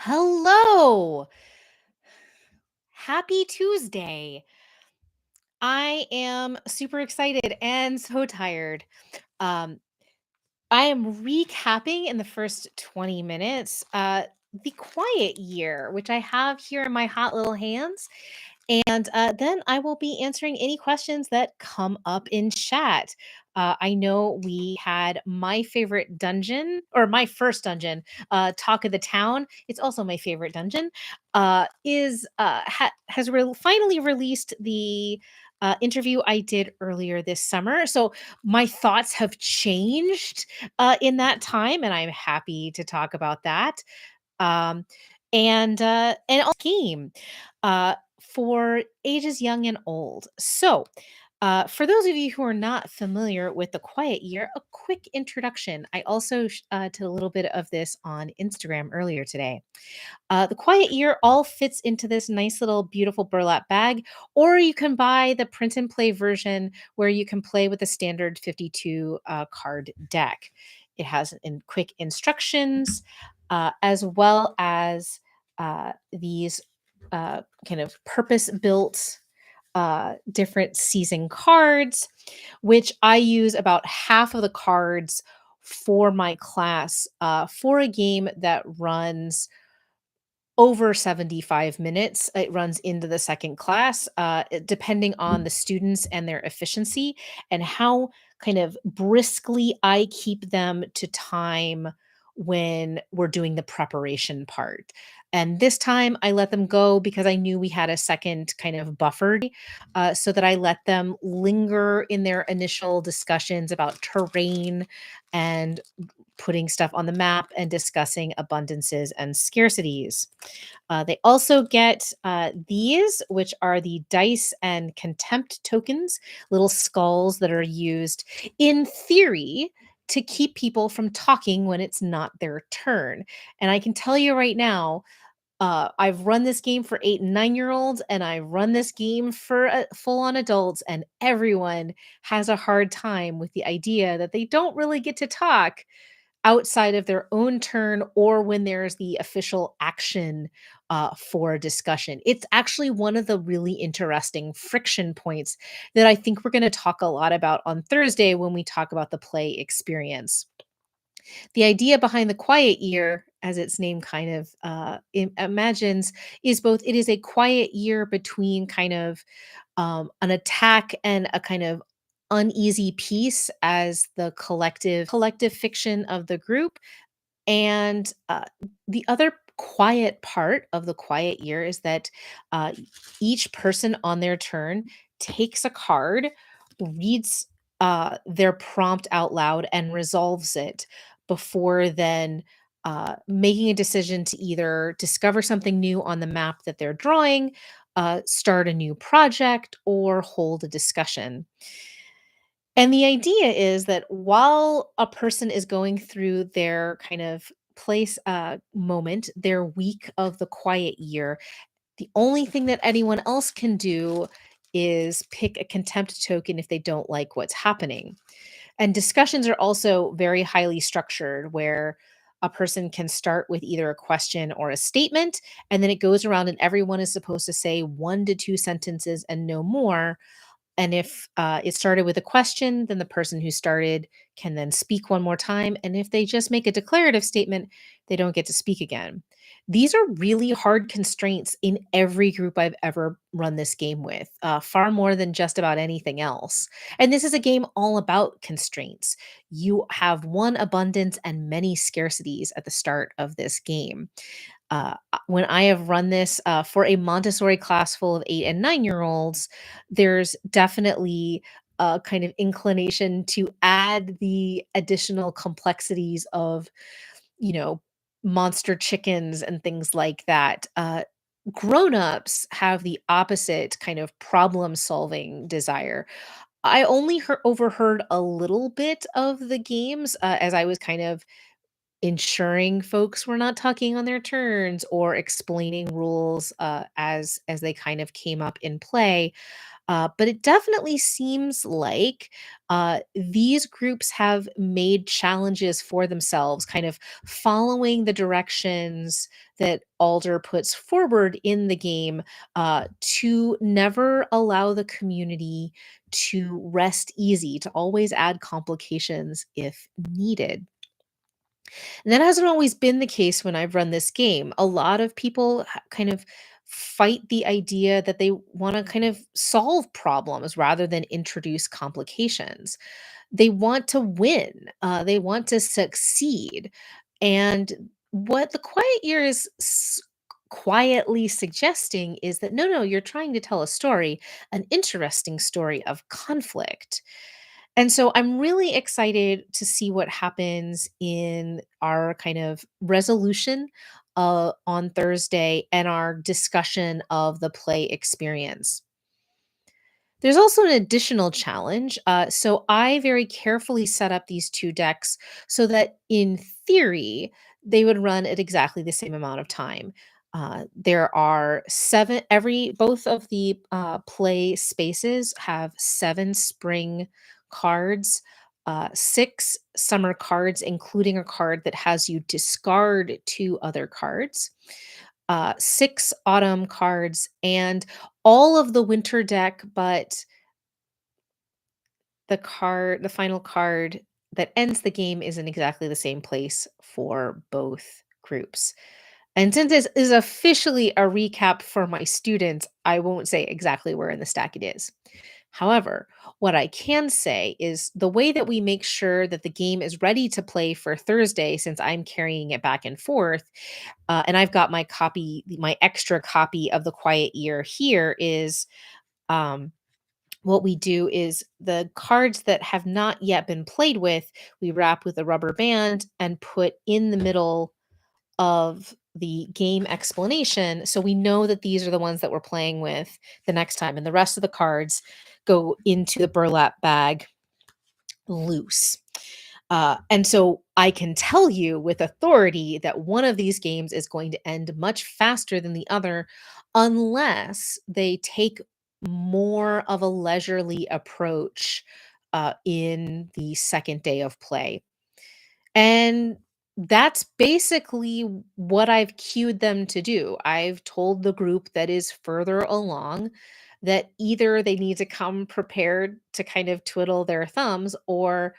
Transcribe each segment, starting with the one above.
Hello. Happy Tuesday. I am super excited and so tired. Um, I am recapping in the first 20 minutes the quiet year, which I have here in my hot little hands. And then I will be answering any questions that come up in chat. I know we had my favorite dungeon, or my first dungeon, Talk of the Town. It's also my favorite dungeon. Finally released the interview I did earlier this summer. So my thoughts have changed in that time, and I'm happy to talk about that. Um, and also game for ages young and old. So, for those of you who are not familiar with the Quiet Year, a quick introduction. I also did a little bit of this on Instagram earlier today. The Quiet Year all fits into this nice little beautiful burlap bag, or you can buy the print and play version where you can play with a standard 52 card deck. It has quick instructions as well as these kind of purpose built different season cards, which I use about half of the cards for my class for a game that runs over 75 minutes. It runs into the second class, depending on the students and their efficiency and how kind of briskly I keep them to time when we're doing the preparation part. And this time I let them go because I knew we had a second kind of buffer, so that I let them linger in their initial discussions about terrain and putting stuff on the map and discussing abundances and scarcities. They also get these, which are the dice and contempt tokens, little skulls that are used in theory to keep people from talking when it's not their turn. And I can tell you right now, I've run this game for 8 and 9 year olds, and I run this game for full on adults, and everyone has a hard time with the idea that they don't really get to talk outside of their own turn or when there's the official action for a discussion. It's actually one of the really interesting friction points that I think we're going to talk a lot about on Thursday when we talk about the play experience. The idea behind the quiet year, as its name kind of imagines, is both it is a quiet year between kind of an attack and a kind of uneasy peace as the collective fiction of the group. And the other quiet part of the quiet year is that uh, each person on their turn takes a card, reads their prompt out loud, and resolves it before then making a decision to either discover something new on the map that they're drawing, start a new project, or hold a discussion. And the idea is that while a person is going through their kind of place moment, their week of the quiet year, the only thing that anyone else can do is pick a contempt token if they don't like what's happening. And discussions are also very highly structured where a person can start with either a question or a statement, and then it goes around and everyone is supposed to say 1 to 2 sentences and no more. And if it started with a question, then the person who started can then speak one more time. And if they just make a declarative statement, they don't get to speak again. These are really hard constraints in every group I've ever run this game with, far more than just about anything else. And this is a game all about constraints. You have one abundance and many scarcities at the start of this game. When I have run this for a Montessori class full of 8 and 9 year olds, there's definitely a kind of inclination to add the additional complexities of, you know, monster chickens and things like that. Grown-ups have the opposite kind of problem solving desire. I only overheard a little bit of the games as I was kind of ensuring folks were not talking on their turns or explaining rules as they kind of came up in play. But it definitely seems like these groups have made challenges for themselves, kind of following the directions that Alder puts forward in the game to never allow the community to rest easy, to always add complications if needed. And that hasn't always been the case when I've run this game. A lot of people kind of fight the idea that they want to kind of solve problems rather than introduce complications. They want to win, they want to succeed. And what the quiet year is quietly suggesting is that no, no, you're trying to tell a story, an interesting story of conflict. And so I'm really excited to see what happens in our kind of resolution on Thursday and our discussion of the play experience. There's also an additional challenge. So I very carefully set up these two decks so that in theory, they would run at exactly the same amount of time. There are seven, both of the play spaces have seven spring cards, six summer cards, including a card that has you discard two other cards, six autumn cards, and all of the winter deck, but the final card that ends the game is in exactly the same place for both groups. And since this is officially a recap for my students, I won't say exactly where in the stack it is. However, what I can say is the way that we make sure that the game is ready to play for Thursday, since I'm carrying it back and forth, and I've got my extra copy of the Quiet Year here is um, what we do is the cards that have not yet been played with, we wrap with a rubber band and put in the middle of the game explanation. So we know that these are the ones that we're playing with the next time. And the rest of the cards go into the burlap bag loose. And so I can tell you with authority that one of these games is going to end much faster than the other unless they take more of a leisurely approach in the second day of play. And that's basically what I've cued them to do. I've told the group that is further along that either they need to come prepared to kind of twiddle their thumbs or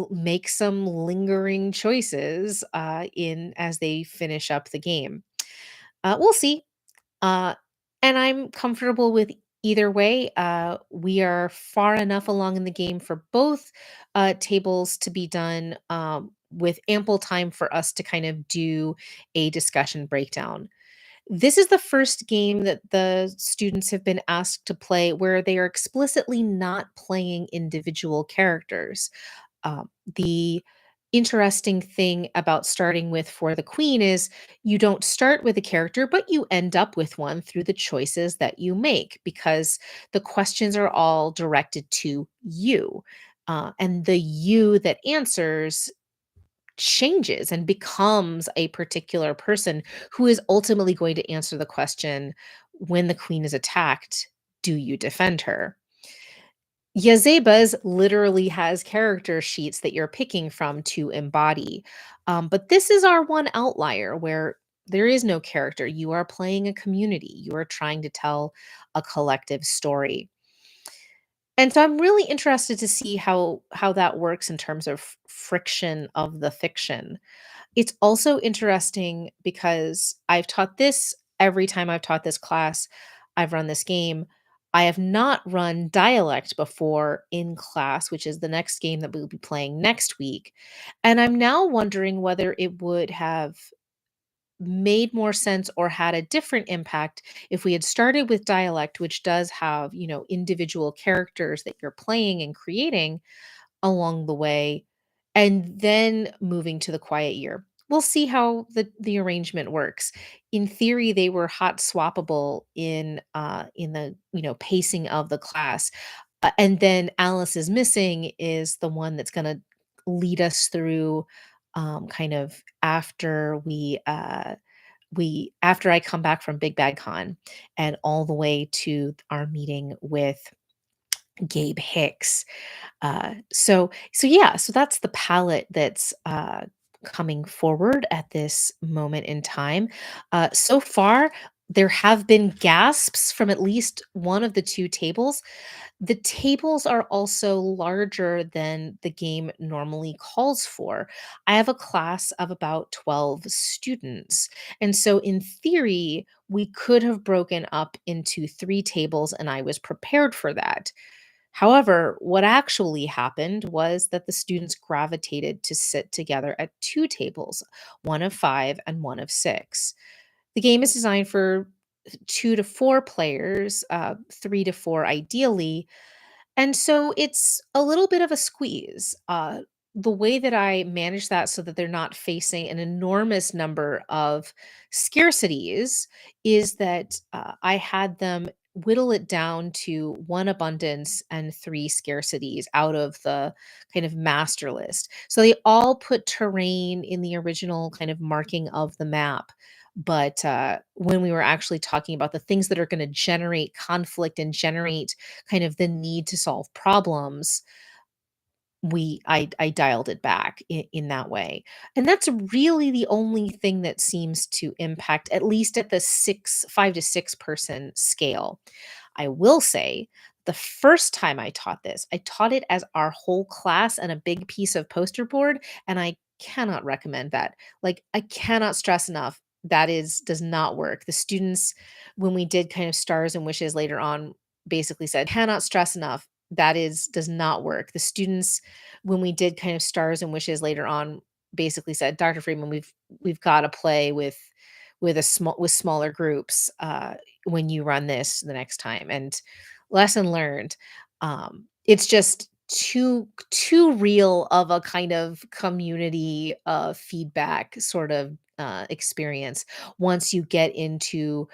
make some lingering choices in as they finish up the game. We'll see. Uh, and I'm comfortable with either way. We are far enough along in the game for both tables to be done with ample time for us to kind of do a discussion breakdown. This is the first game that the students have been asked to play where they are explicitly not playing individual characters. The interesting thing about starting with For the Queen is you don't start with a character, but you end up with one through the choices that you make because the questions are all directed to you. And the you that answers changes and becomes a particular person who is ultimately going to answer the question when the queen is attacked, do you defend her? Yazeba's literally has character sheets that you're picking from to embody. But this is our one outlier where there is no character. You are playing a community. You are trying to tell a collective story. And so I'm really interested to see how that works in terms of friction of the fiction. It's also interesting because I've taught this every time I've taught this class, I've run this game. I have not run dialect before in class, which is the next game that we'll be playing next week. And I'm now wondering whether it would have made more sense or had a different impact if we had started with dialect, which does have, individual characters that you're playing and creating along the way, and then moving to the quiet year. We'll see how the arrangement works. In theory, they were hot swappable in the pacing of the class, and then Alice is missing is the one that's going to lead us through. kind of after we after I come back from Big Bad Con and all the way to our meeting with Gabe Hicks. So that's the palette that's coming forward at this moment in time. So far, there have been gasps from at least one of the two tables. The tables are also larger than the game normally calls for. I have a class of about 12 students. And so, in theory, we could have broken up into three tables, and I was prepared for that. However, what actually happened was that the students gravitated to sit together at two tables, one of five and one of six. The game is designed for two to four players, three to four ideally, and so it's a little bit of a squeeze. The way that I manage that so that they're not facing an enormous number of scarcities is that I had them whittle it down to one abundance and three scarcities out of the kind of master list. So they all put terrain in the original kind of marking of the map. But when we were actually talking about the things that are going to generate conflict and generate kind of the need to solve problems, I dialed it back in that way. And that's really the only thing that seems to impact, at least at the 5 to 6 person scale. I will say the first time I taught this, I taught it as our whole class and a big piece of poster board, and I cannot recommend that. Like, I cannot stress enough that is does not work. The students, when we did kind of stars and wishes later on, basically said, cannot stress enough that is does not work. The students, when we did kind of stars and wishes later on, basically said, Dr. Friedman, we've got to play with a small with smaller groups when you run this the next time. And lesson learned. It's just too real of a kind of community feedback sort of experience once you get into,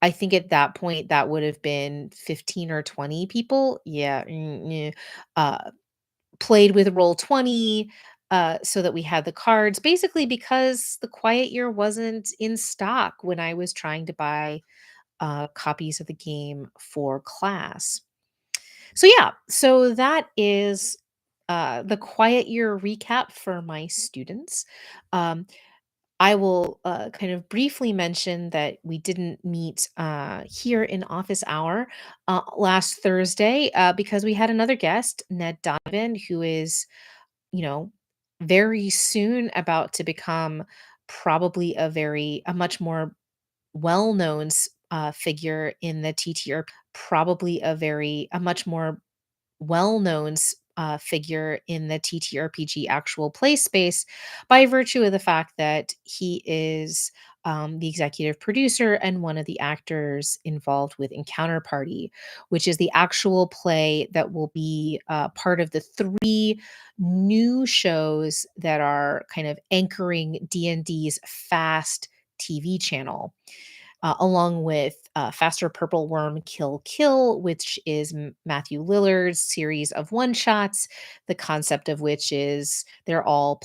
I think at that point, that would have been 15 or 20 people. Yeah, played with Roll20, so that we had the cards, basically because the Quiet Year wasn't in stock when I was trying to buy, copies of the game for class. So, yeah, so that is, the Quiet Year recap for my students. Um, I will kind of briefly mention that we didn't meet here in office hour last Thursday because we had another guest, Ned Donovan, who is, you know, very soon about to become probably a much more well-known figure in the TTR, probably a much more well-known figure in the TTRPG actual play space by virtue of the fact that he is the executive producer and one of the actors involved with Encounter Party, which is the actual play that will be part of the three new shows that are kind of anchoring D&D's Fast TV channel, along with Faster Purple Worm Kill Kill, which is Matthew Lillard's series of one shots. The concept of which is they're all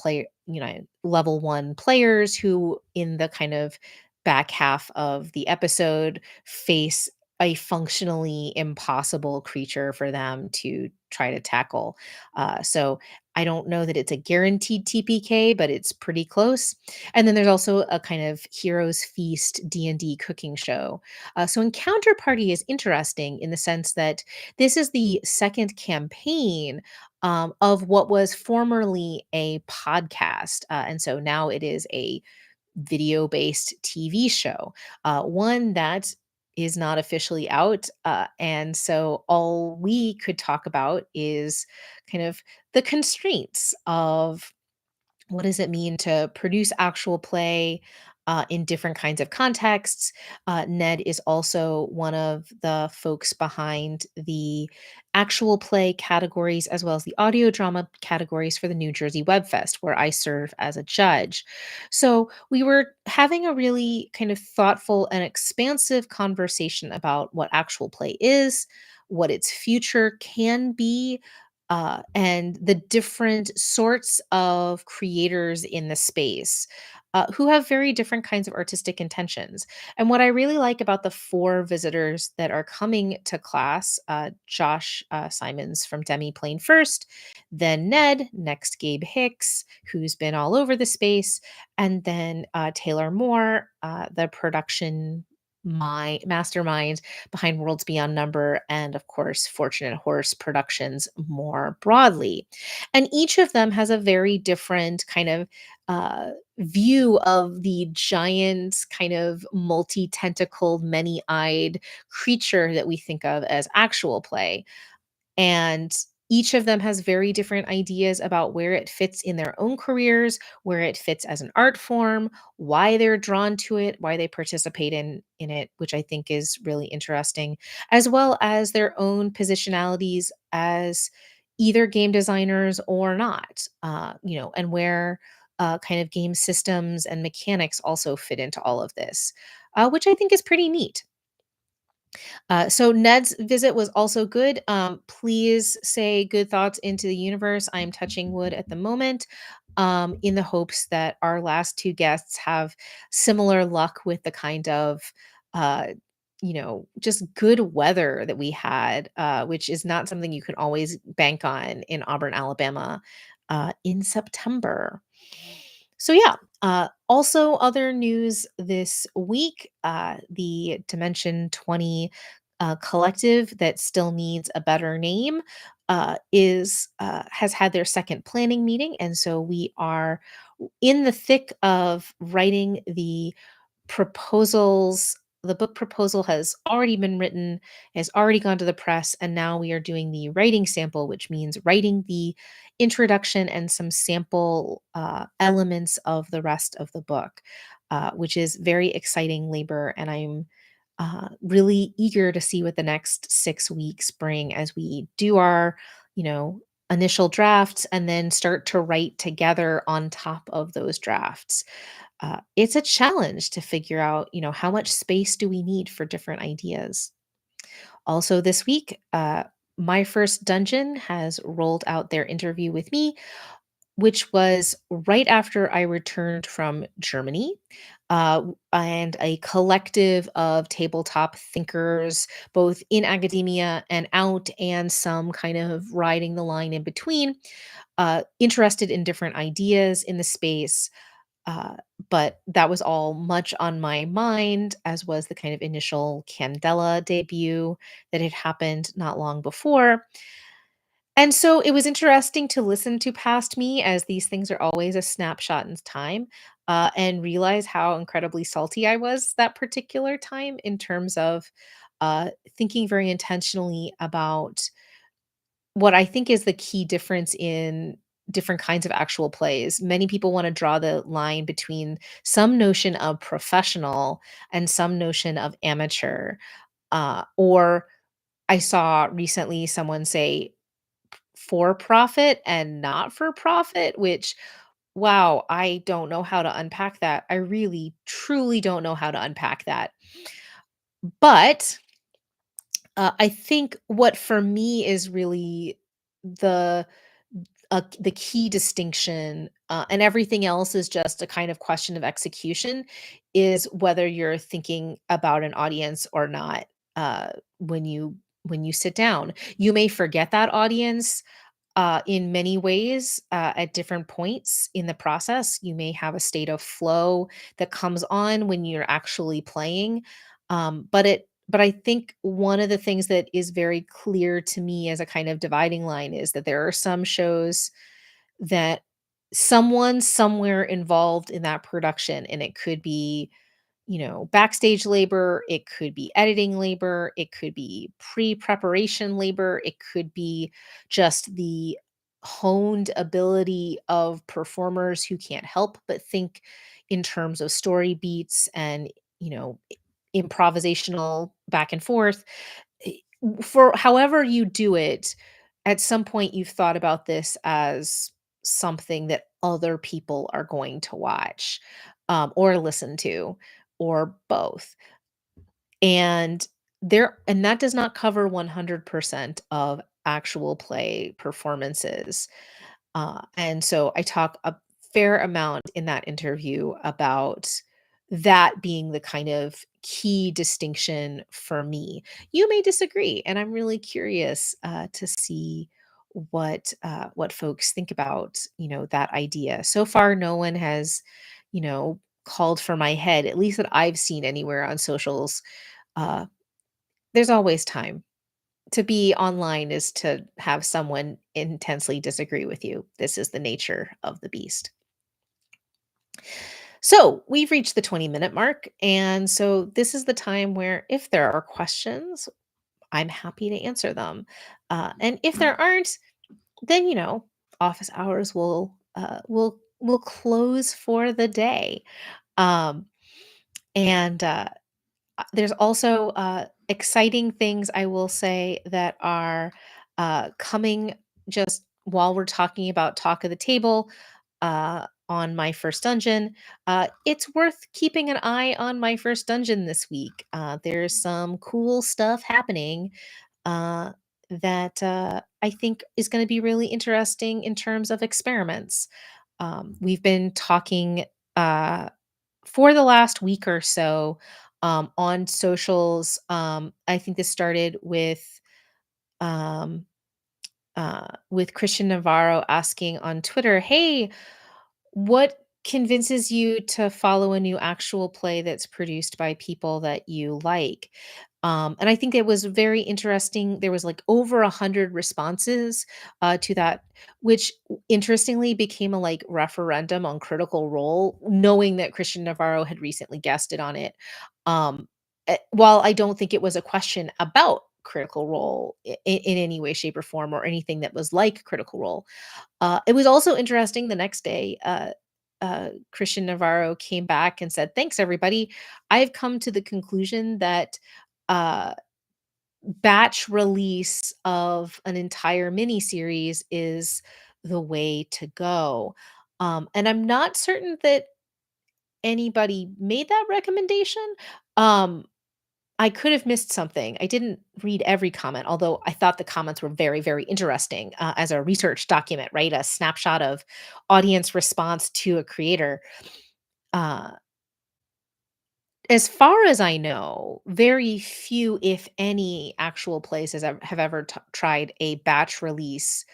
level one players who, in the kind of back half of the episode, face a functionally impossible creature for them to try to tackle. So I don't know that it's a guaranteed TPK, but it's pretty close. And then there's also a kind of Heroes Feast D&D cooking show. So Encounter Party is interesting in the sense that this is the second campaign of what was formerly a podcast. And so now it is a video-based TV show, one that is not officially out. And so all we could talk about is kind of the constraints of what does it mean to produce actual play in different kinds of contexts. Ned is also one of the folks behind the actual play categories as well as the audio drama categories for the New Jersey Web Fest, where I serve as a judge. So we were having a really kind of thoughtful and expansive conversation about what actual play is, what its future can be, and the different sorts of creators in the space who have very different kinds of artistic intentions. And what I really like about the four visitors that are coming to class, Josh Simons from Demi playing first, then Ned, next Gabe Hicks, who's been all over the space, and then Taylor Moore, the production my mastermind behind Worlds Beyond Number, and of course, Fortunate Horse Productions more broadly. And each of them has a very different kind of view of the giant, kind of multi tentacled, many eyed creature that we think of as actual play. And each of them has very different ideas about where it fits in their own careers, where it fits as an art form, why they're drawn to it, why they participate in it, which I think is really interesting, as well as their own positionalities as either game designers or not, and where kind of game systems and mechanics also fit into all of this, which I think is pretty neat. So Ned's visit was also good. Please say good thoughts into the universe. I am touching wood at the moment, in the hopes that our last two guests have similar luck with the kind of, uh, just good weather that we had, which is not something you can always bank on in Auburn, Alabama, in September. So yeah, also other news this week, the Dimension 20 collective that still needs a better name is has had their second planning meeting, and so we are in the thick of writing the proposals. The book proposal has already been written, has already gone to the press, and now we are doing the writing sample, which means writing the introduction and some sample elements of the rest of the book, which is very exciting labor. And I'm really eager to see what the next 6 weeks bring as we do our, you know, initial drafts and then start to write together on top of those drafts. It's a challenge to figure out, how much space do we need for different ideas. Also, this week, my first dungeon has rolled out their interview with me, which was right after I returned from Germany. And a collective of tabletop thinkers, both in academia and out, and some kind of riding the line in between, interested in different ideas in the space, uh, but that was all much on my mind, as was the kind of initial Candela debut that had happened not long before. And so it was interesting to listen to past me, as these things are always a snapshot in time, and realize how incredibly salty I was that particular time in terms of thinking very intentionally about what I think is the key difference in different kinds of actual plays. Many people wanna draw the line between some notion of professional and some notion of amateur, or I saw recently someone say for profit and not for profit, which, wow, I don't know how to unpack that. I really, truly don't know how to unpack that. But I think what for me is really the the key distinction, and everything else is just a kind of question of execution, is whether you're thinking about an audience or not. When you sit down, you may forget that audience in many ways, at different points in the process. You may have a state of flow that comes on when you're actually playing. But I think one of the things that is very clear to me as a kind of dividing line is that there are some shows that someone somewhere involved in that production, and it could be, backstage labor, it could be editing labor, it could be pre-preparation labor, it could be just the honed ability of performers who can't help but think in terms of story beats and, improvisational back and forth. Eh, for however you do it, at some point you've thought about this as something that other people are going to watch, or listen to, or both. And that does not cover 100% of actual play performances. And so I talk a fair amount in that interview about that being the kind of key distinction for me. You may disagree, and I'm really curious to see what folks think about that idea. So far, no one has called for my head, at least that I've seen anywhere on socials. Uh, there's always time to be online is to have someone intensely disagree with you. This is the nature of the beast. So we've reached the 20-minute mark. And so this is the time where, if there are questions, I'm happy to answer them. And if there aren't, then, office hours will close for the day. Um, and there's also exciting things I will say that are coming just while we're talking about Talk of the Table on my first dungeon. It's worth keeping an eye on my first dungeon this week. There's some cool stuff happening uh, that I think is going to be really interesting in terms of experiments. We've been talking. For the last week or so, on socials. I think this started um, with Christian Navarro asking on Twitter, "Hey, what convinces you to follow a new actual play that's produced by people that you like?" And I think it was very interesting. There was like over 100 responses to that, which interestingly became a like referendum on Critical Role, knowing that Christian Navarro had recently guested on it. While I don't think it was a question about Critical Role in any way, shape, or form, or anything that was like Critical Role, it was also interesting the next day. Christian Navarro came back and said, "Thanks, everybody. I've come to the conclusion that uh, batch release of an entire mini series is the way to go." And I'm not certain that anybody made that recommendation. Um, I could have missed something. I didn't read every comment, although I thought the comments were very, very interesting as a research document, right? A snapshot of audience response to a creator. Uh, as far as I know, very few, if any, actual places have ever tried a batch release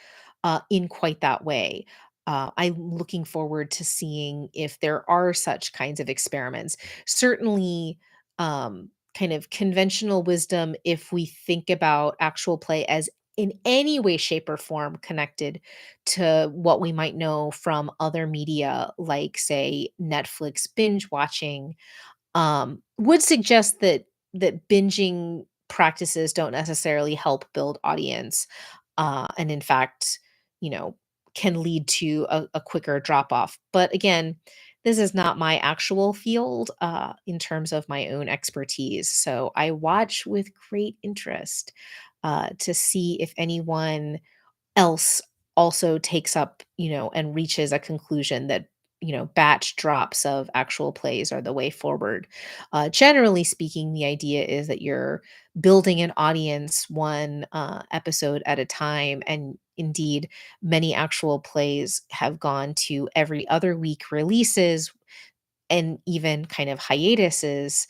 in quite that way. I'm looking forward to seeing if there are such kinds of experiments. Certainly, kind of conventional wisdom, if we think about actual play as in any way, shape, or form connected to what we might know from other media, like, say, Netflix binge watching, would suggest that binging practices don't necessarily help build audience, and in fact, you know, can lead to a quicker drop off. But again, this is not my actual field in terms of my own expertise. So I watch with great interest to see if anyone else also takes up, and reaches a conclusion that, batch drops of actual plays are the way forward. Generally speaking, the idea is that you're building an audience one episode at a time. And indeed, many actual plays have gone to every other week releases and even kind of hiatuses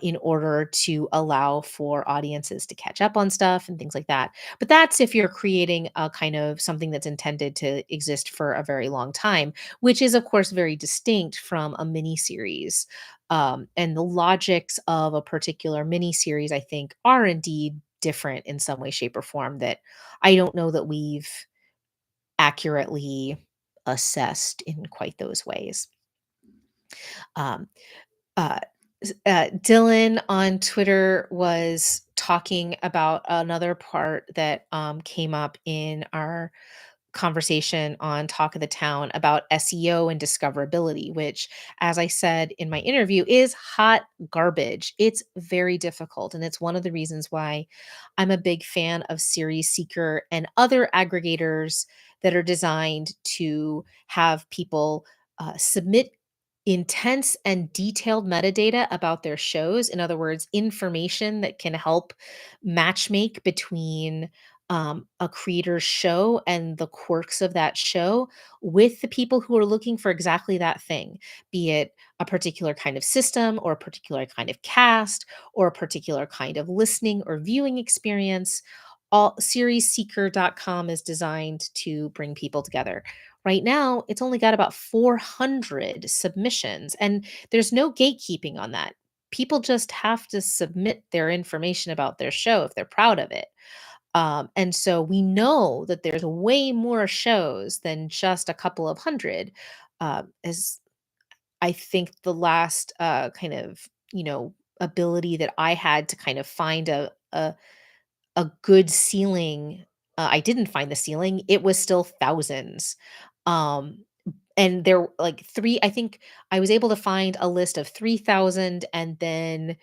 in order to allow for audiences to catch up on stuff and things like that. But that's if you're creating a kind of something that's intended to exist for a very long time, which is, of course, very distinct from a mini series. And the logics of a particular mini series, I think, are indeed different in some way, shape, or form that I don't know that we've accurately assessed in quite those ways. Um, uh, Dylan on Twitter was talking about another part that came up in our conversation on Talk of the Town about SEO and discoverability, which, as I said in my interview, is hot garbage. It's very difficult. And it's one of the reasons why I'm a big fan of Series Seeker and other aggregators that are designed to have people submit intense and detailed metadata about their shows. In other words, information that can help matchmake between a creator's show and the quirks of that show with the people who are looking for exactly that thing, be it a particular kind of system or a particular kind of cast or a particular kind of listening or viewing experience. All seriesseeker.com is designed to bring people together. Right now, it's only got about 400 submissions, and there's no gatekeeping on that. People just have to submit their information about their show if they're proud of it. And so we know that there's way more shows than just a couple of hundred. As I think the last kind of ability that I had to kind of find a good ceiling, I didn't find the ceiling. It was still thousands. Um, and there like three. I think I was able to find a list of 3,000, and then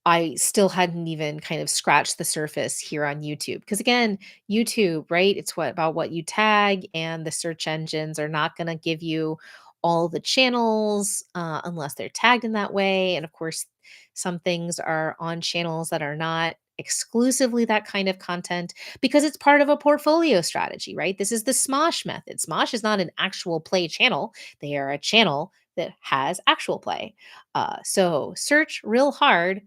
I still hadn't even kind of scratched the surface here on YouTube. Because again, YouTube, right? It's what about what you tag, and the search engines are not going to give you all the channels unless they're tagged in that way. And of course, some things are on channels that are not exclusively that kind of content because it's part of a portfolio strategy, right? This is the Smosh method. Smosh is not an actual play channel, they are a channel that has actual play. So search real hard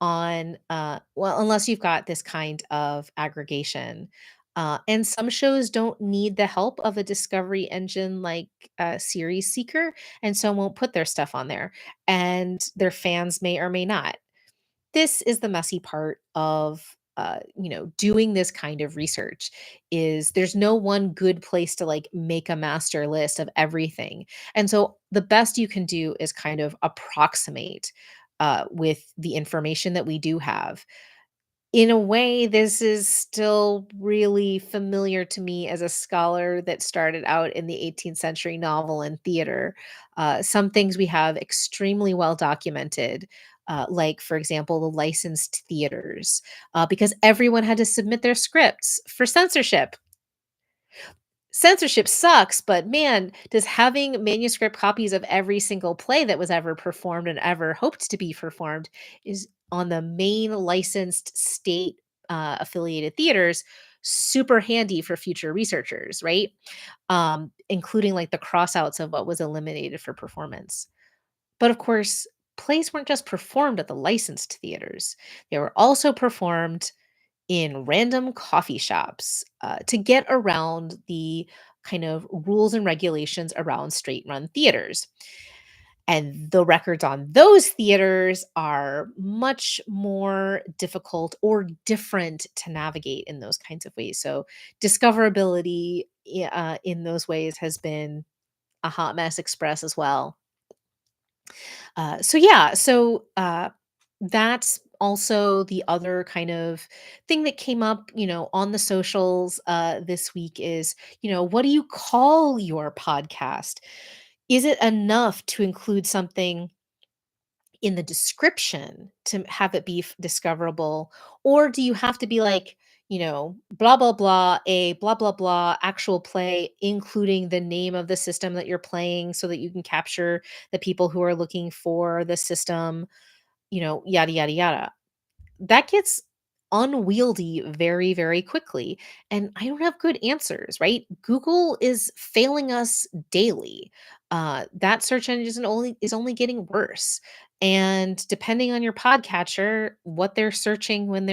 on well, unless you've got this kind of aggregation. And some shows don't need the help of a discovery engine like Series Seeker, and so won't put their stuff on there. And their fans may or may not. This is the messy part of doing this kind of research. Is there's no one good place to like make a master list of everything, and so the best you can do is kind of approximate with the information that we do have. In a way, this is still really familiar to me as a scholar that started out in the 18th century novel and theater. Some things we have extremely well documented, like, for example, the licensed theaters, because everyone had to submit their scripts for censorship. Censorship sucks, but man, does having manuscript copies of every single play that was ever performed and ever hoped to be performed is on the main licensed state affiliated theaters super handy for future researchers, right? Including like the crossouts of what was eliminated for performance. But of course, plays weren't just performed at the licensed theaters, they were also performed in random coffee shops to get around the kind of rules and regulations around straight run theaters. And the records on those theaters are much more difficult or different to navigate in those kinds of ways. So, discoverability in those ways has been a hot mess express as well. So that's also the other kind of thing that came up, on the socials this week is, what do you call your podcast? Is it enough to include something in the description to have it be discoverable, or do you have to be like, blah blah blah, a blah blah blah actual play, including the name of the system that you're playing, so that you can capture the people who are looking for the system, yada yada yada. That gets unwieldy very, very quickly. And I don't have good answers, right? Google is failing us daily. That search engine is only getting worse. And depending on your podcatcher, what they're searching when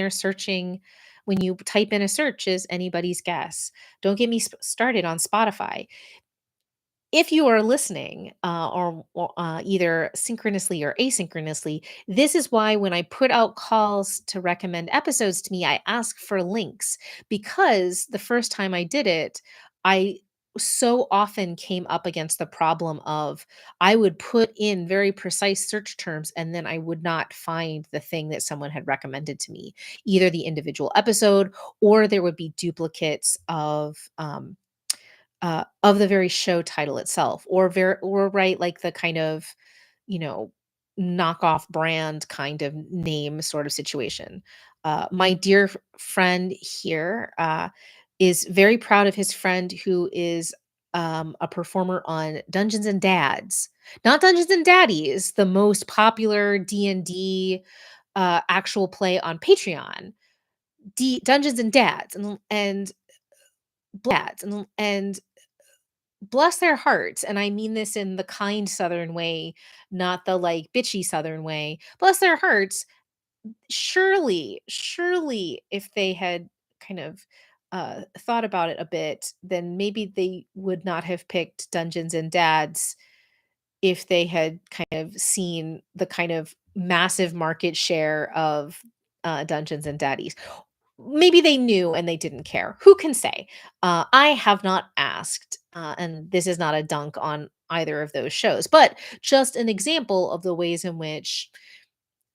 you type in a search is anybody's guess. Don't get me started on Spotify. If you are listening, or either synchronously or asynchronously, this is why when I put out calls to recommend episodes to me, I ask for links, because the first time I did it, I so often came up against the problem of I would put in very precise search terms and then I would not find the thing that someone had recommended to me, either the individual episode, or there would be duplicates of the very show title itself, or right, like the kind of, you know, knockoff brand kind of name sort of situation. My dear friend here is very proud of his friend who is a performer on Dungeons and Dads, not Dungeons and Daddies, the most popular D&D actual play on Patreon. Dungeons and Dads and bless their hearts, and I mean this in the kind Southern way, not the, like, bitchy Southern way. Bless their hearts, surely, if they had kind of, thought about it a bit, then maybe they would not have picked Dungeons and Dads if they had kind of seen the kind of massive market share of, Dungeons and Daddies. Maybe they knew and they didn't care. Who can say? I have not asked, and this is not a dunk on either of those shows, but just an example of the ways in which,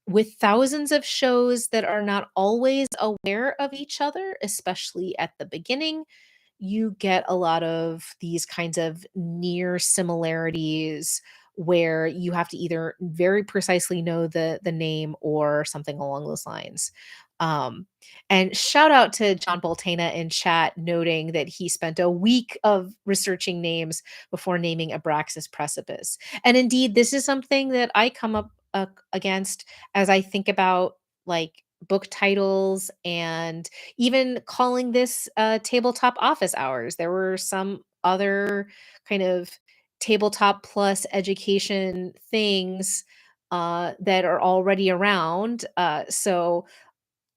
with thousands of shows that are not always aware of each other, especially at the beginning, you get a lot of these kinds of near similarities where you have to either very precisely know the name or something along those lines. Um, and shout out to John Boltana in chat noting that he spent a week of researching names before naming Abraxas Precipice. And indeed, this is something that I come up against as I think about like book titles and even calling this tabletop office hours. There were some other kind of tabletop plus education things that are already around. So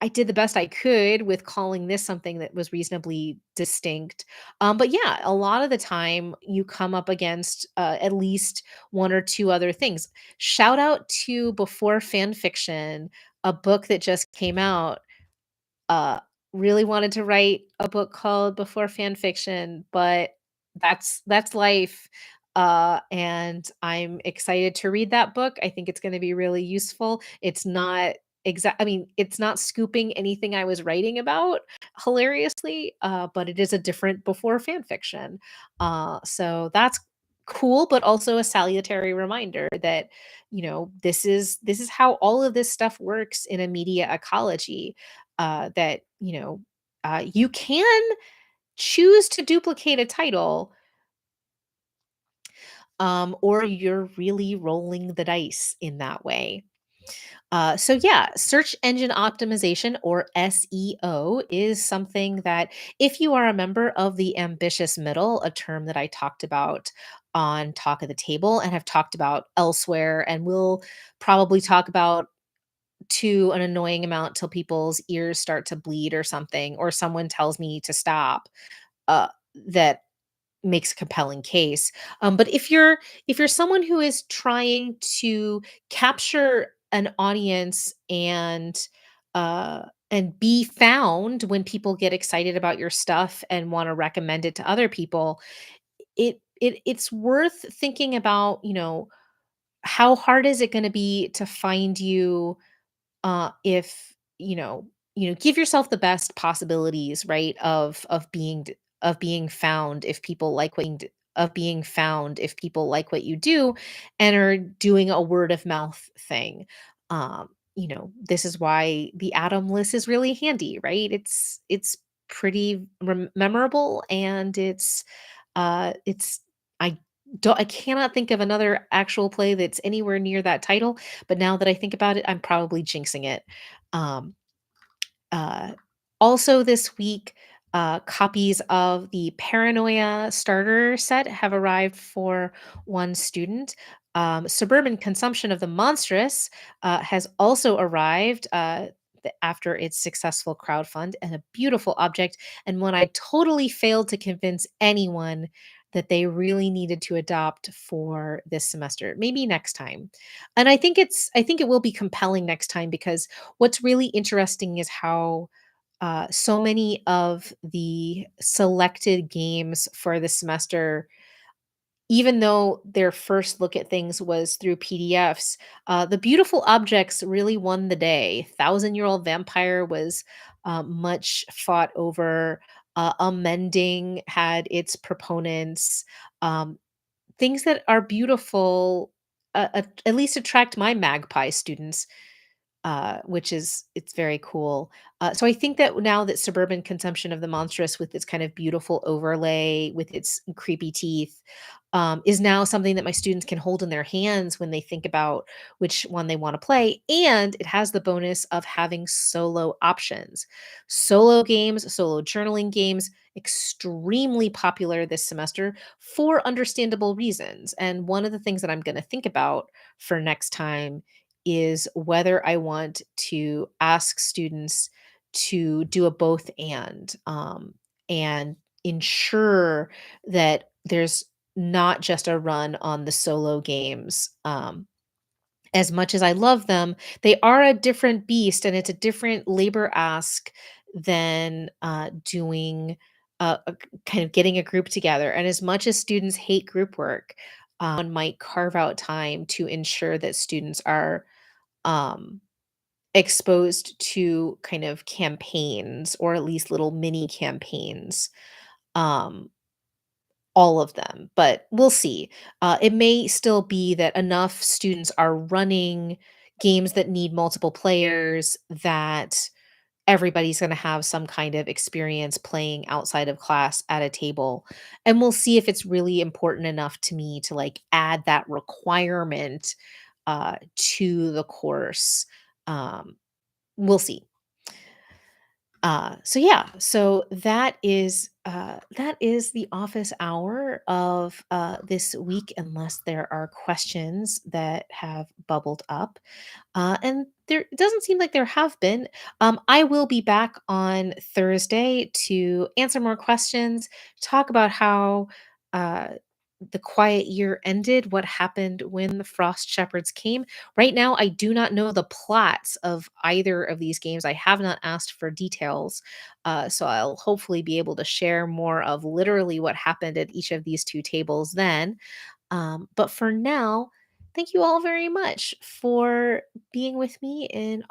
I did the best I could with calling this something that was reasonably distinct. But yeah, a lot of the time you come up against at least one or two other things. Shout out to Before Fan Fiction, a book that just came out. uh, really wanted to write a book called Before Fan Fiction, but that's life. And I'm excited to read that book. I think it's going to be really useful. It's not I mean, it's not scooping anything I was writing about hilariously, but it is a different before fan fiction. So that's cool, but also a salutary reminder that this is how all of this stuff works in a media ecology. That you can choose to duplicate a title, or you're really rolling the dice in that way. So yeah, search engine optimization or SEO is something that if you are a member of the ambitious middle, a term that I talked about on Talk of the Table and have talked about elsewhere and will probably talk about to an annoying amount till people's ears start to bleed or something, or someone tells me to stop, that makes a compelling case. But if you're someone who is trying to capture an audience and be found when people get excited about your stuff and want to recommend it to other people, it's worth thinking about, how hard is it going to be to find you, if give yourself the best possibilities, right, of being found if people like of being found if people like what you do and are doing a word of mouth thing. This is why the atom list is really handy, right? It's pretty memorable, and it's I cannot think of another actual play that's anywhere near that title, but now that I think about it, I'm probably jinxing it. Um, uh, Also this week, copies of the Paranoia starter set have arrived for one student. Suburban Consumption of the Monstrous has also arrived after its successful crowdfund, and a beautiful object, and one I totally failed to convince anyone that they really needed to adopt for this semester. Maybe next time. And I think it will be compelling next time, because what's really interesting is how so many of the selected games for the semester, even though their first look at things was through PDFs, the beautiful objects really won the day. Thousand-Year-Old Vampire was much fought over. Amending had its proponents. Um, Things that are beautiful, at least attract my magpie students. which is it's very cool. So I think that now that suburban consumption of the monstrous with its kind of beautiful overlay, with its creepy teeth, is now something that my students can hold in their hands when they think about which one they want to play. And it has the bonus of having solo options. Solo games, solo journaling games, extremely popular this semester for understandable reasons. And one of the things that I'm going to think about for next time is whether I want to ask students to do a both and ensure that there's not just a run on the solo games. As much as I love them, they are a different beast and it's a different labor ask than doing kind of getting a group together. And as much as students hate group work, one might carve out time to ensure that students are um, exposed to kind of campaigns or at least little mini campaigns, um, all of them, but we'll see. It may still be that enough students are running games that need multiple players that everybody's going to have some kind of experience playing outside of class at a table. And we'll see if it's really important enough to me to like add that requirement to the course. We'll see. So yeah, so that is the office hour of this week, unless there are questions that have bubbled up. And there it doesn't seem like there have been. I will be back on Thursday to answer more questions, talk about how uh, the quiet year ended, what happened when the Frost Shepherds came. Right now, I do not know the plots of either of these games. I have not asked for details. So I'll hopefully be able to share more of literally what happened at each of these two tables then. But for now, thank you all very much for being with me in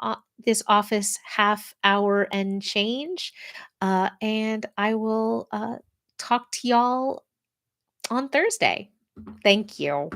this office half hour and change. And I will talk to y'all on Thursday. Thank you.